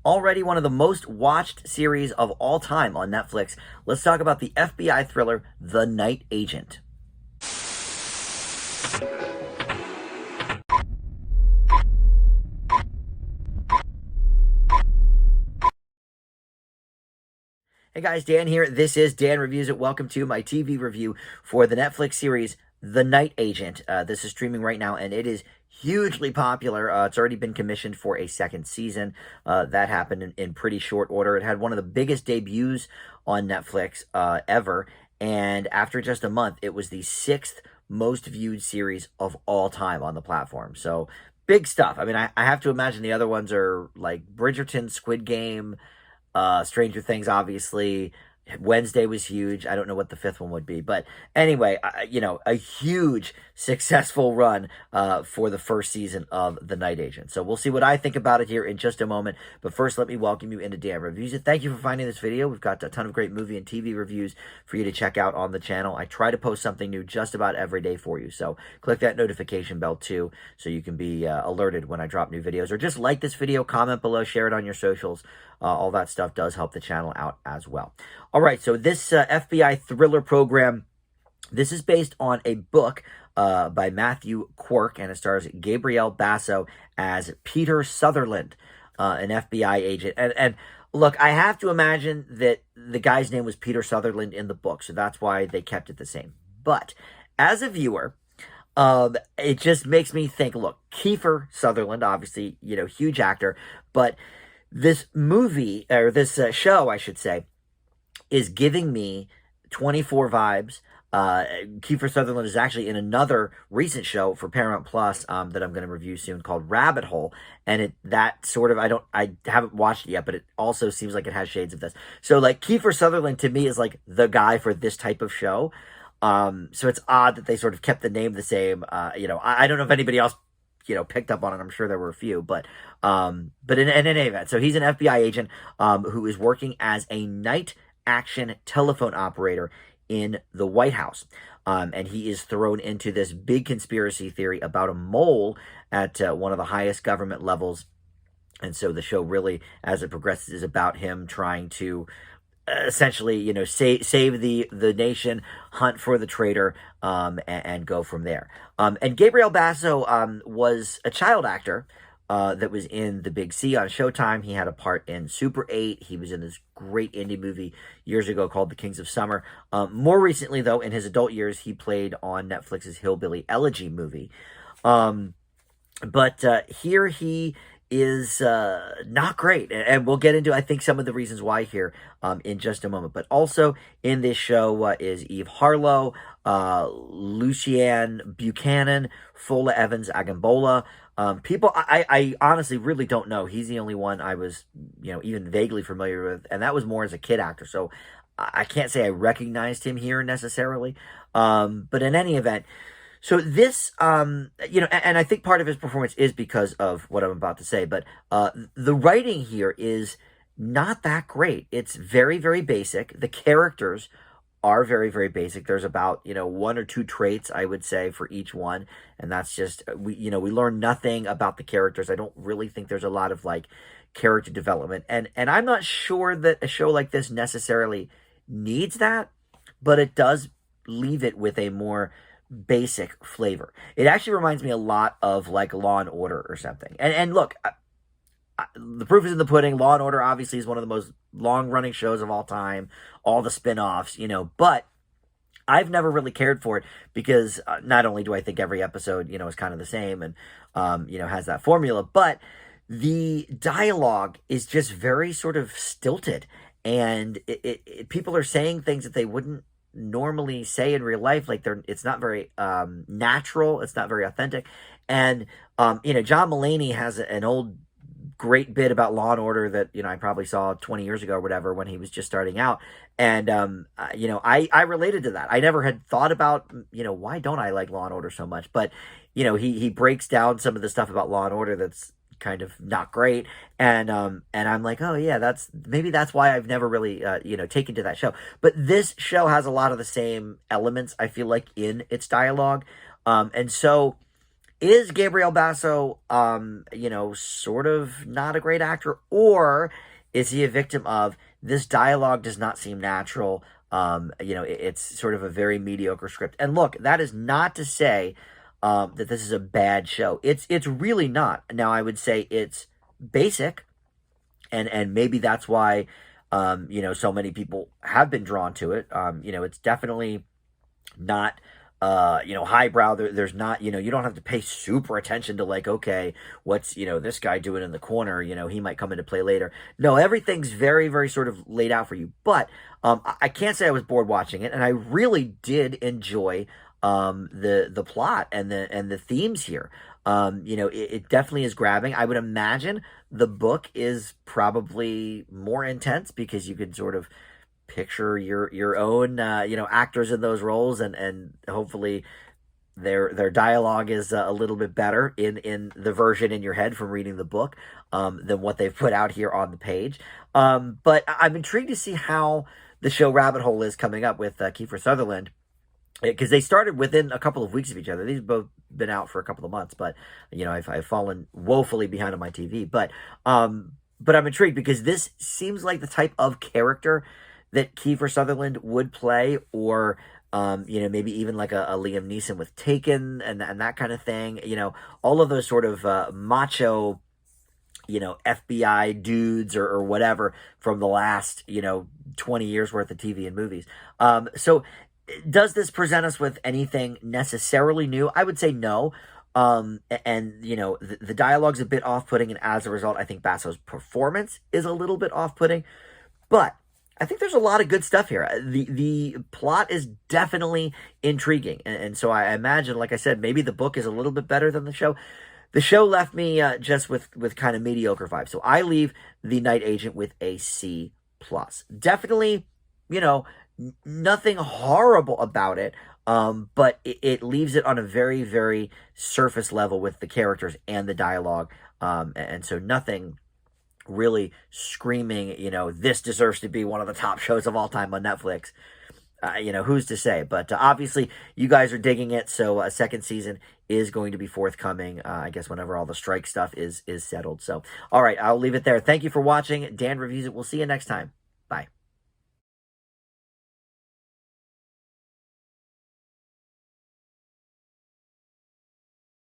already one of the most watched series of all time on Netflix. Let's talk about the FBI thriller, The Night Agent. Hey guys, Dan here. This is Dan Reviews It. Welcome to my TV review for the Netflix series The Night Agent. This is streaming right now, and it is hugely popular. It's already been commissioned for a second season. That happened in pretty short order. It had one of the biggest debuts on Netflix ever, and after just a month, it was the sixth most viewed series of all time on the platform. So big stuff. I mean, I have to imagine the other ones are like Bridgerton, Squid Game, Stranger Things, obviously. Wednesday was huge. I don't know what the fifth one would be. But anyway, a huge successful run for the first season of The Night Agent. So we'll see what I think about it here in just a moment. But first, let me welcome you into Dan Reviews It. Thank you for finding this video. We've got a ton of great movie and TV reviews for you to check out on the channel. I try to post something new just about every day for you. So click that notification bell too so you can be alerted when I drop new videos. Or just like this video, comment below, share it on your socials. All that stuff does help the channel out as well. All right, so this FBI thriller program, this is based on a book by Matthew Quirk, and it stars Gabriel Basso as Peter Sutherland, an FBI agent. And look, I have to imagine that the guy's name was Peter Sutherland in the book, so that's why they kept it the same. But as a viewer, it just makes me think, look, Kiefer Sutherland, obviously, huge actor, but this movie, or this show, I should say, is giving me 24 vibes. Kiefer Sutherland is actually in another recent show for Paramount Plus that I'm going to review soon called Rabbit Hole, and I haven't watched it yet, but it also seems like it has shades of this. So like Kiefer Sutherland to me is like the guy for this type of show. So it's odd that they sort of kept the name the same. I don't know if anybody else picked up on it. I'm sure there were a few, but in any event, so he's an FBI agent who is working as a night action telephone operator in the White House. And he is thrown into this big conspiracy theory about a mole at one of the highest government levels. And so the show really, as it progresses, is about him trying to essentially, save the nation, hunt for the traitor, and go from there. And Gabriel Basso was a child actor that was in The Big C on Showtime. He had a part in Super 8. He was in this great indie movie years ago called The Kings of Summer. More recently, though, in his adult years, he played on Netflix's Hillbilly Elegy movie. But here he is not great, and we'll get into, I think, some of the reasons why here in just a moment. But also in this show is Eve Harlow, Luciane Buchanan, Fola Evans Agambola. People I honestly really don't know. He's the only one I was even vaguely familiar with, and that was more as a kid actor, so I can't say I recognized him here necessarily. But in any event, so this, and I think part of his performance is because of what I'm about to say, but the writing here is not that great. It's very, very basic. The characters are very, very basic. There's about, one or two traits, I would say, for each one, and that's just, we learn nothing about the characters. I don't really think there's a lot of, character development, and I'm not sure that a show like this necessarily needs that, but it does leave it with a more basic flavor. It actually reminds me a lot of Law and Order or something. And look, the proof is in the pudding. Law and Order obviously is one of the most long-running shows of all time. All the spin-offs, but I've never really cared for it because not only do I think every episode, is kind of the same and, has that formula, but the dialogue is just very sort of stilted, and people are saying things that they wouldn't normally say in real life. It's not very natural. It's not very authentic. And John Mulaney has an old great bit about Law and Order that I probably saw 20 years ago or whatever when he was just starting out, and I related to that. I never had thought about why don't I like Law and Order so much, but he breaks down some of the stuff about Law and Order that's kind of not great, and I'm like, oh yeah, that's why I've never really taken to that show. But this show has a lot of the same elements, I feel like, in its dialogue, and so Is Gabriel Basso, sort of not a great actor, or is he a victim of this dialogue does not seem natural? It's sort of a very mediocre script. And look, that is not to say that this is a bad show. It's really not. Now, I would say it's basic, and maybe that's why so many people have been drawn to it. It's definitely not highbrow. There's not, you don't have to pay super attention to like, okay, what's, this guy doing in the corner, he might come into play later. No, everything's very, very sort of laid out for you. But I can't say I was bored watching it, and I really did enjoy the plot and the themes here. It definitely is grabbing. I would imagine the book is probably more intense because you could sort of picture your own actors in those roles, and hopefully their dialogue is a little bit better in the version in your head from reading the book than what they've put out here on the page. But I'm intrigued to see how the show Rabbit Hole is coming up with Kiefer Sutherland, because they started within a couple of weeks of each other. These both been out for a couple of months, but I've fallen woefully behind on my TV. But I'm intrigued because this seems like the type of character that Kiefer Sutherland would play, or maybe even like a Liam Neeson with Taken and that kind of thing. All of those sort of macho, FBI dudes or whatever from the last 20 years worth of TV and movies. So does this present us with anything necessarily new? I would say no. The dialogue's a bit off-putting, and as a result, I think Basso's performance is a little bit off-putting. But I think there's a lot of good stuff here. The plot is definitely intriguing, and so I imagine, like I said, maybe the book is a little bit better than the show. The show left me just with kind of mediocre vibes, so I leave The Night Agent with a C plus. Definitely, nothing horrible about it, but it leaves it on a very, very surface level with the characters and the dialogue, and so nothing really screaming, this deserves to be one of the top shows of all time on Netflix. Who's to say? But obviously, you guys are digging it, so a second season is going to be forthcoming, I guess, whenever all the strike stuff is settled. So, all right, I'll leave it there. Thank you for watching. Dan Reviews It. We'll see you next time. Bye.